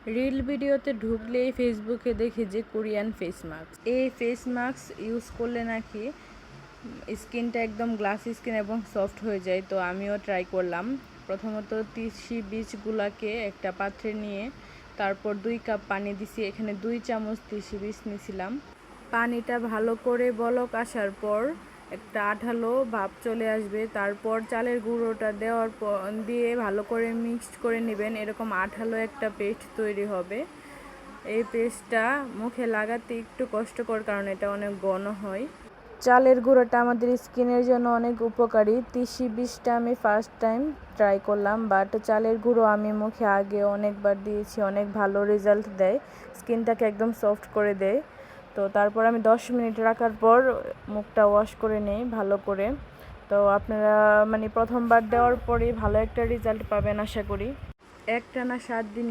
Reel ভিডিওতে ঢুকলেই ফেসবুকে দেখি যে কোরিয়ান ফেস মাস্ক। এই ফেস মাস্ক ইউজ করলে নাকি স্কিনটা একদম গ্লাসি স্কিন এবং সফট হয়ে যায়। তো আমিও ট্রাই করলাম। প্রথমত তিসি বীজগুলোকে একটা পাত্রে নিয়ে তারপর 2 কাপ পানি দিছি। এখানে 2 চামচ তিসি বীজ নিয়েছিলাম। পানিটা ভালো করে বলক আসার পর একটা আঠালো ভাব চলে আসবে। তারপর চালের গুঁড়োটা দেওয়ার পর দিয়ে ভালো করে মিক্সড করে নেবেন। এরকম আঠালো একটা পেস্ট তৈরি হবে। এই পেস্টটা মুখে লাগাতে একটু কষ্টকর, কারণ এটা অনেক ঘন হয়। চালের গুঁড়োটা আমাদের স্কিনের জন্য অনেক উপকারী। তিসি বীজটা আমি ফার্স্ট টাইম ট্রাই করলাম, বাট চালের গুঁড়ো আমি মুখে আগে অনেকবার দিয়েছি, অনেক ভালো রেজাল্ট দেয়, স্কিনটাকে একদম সফট করে দেয়। তো তারপর আমি 10 মিনিট রাখার পর মুখটা ওয়াশ করে নেই ভালো করে। তো আপনারা প্রথমবার দেওয়ার পরেই ভালো একটা রেজাল্ট পাবেন আশা করি। একটানা 7 দিন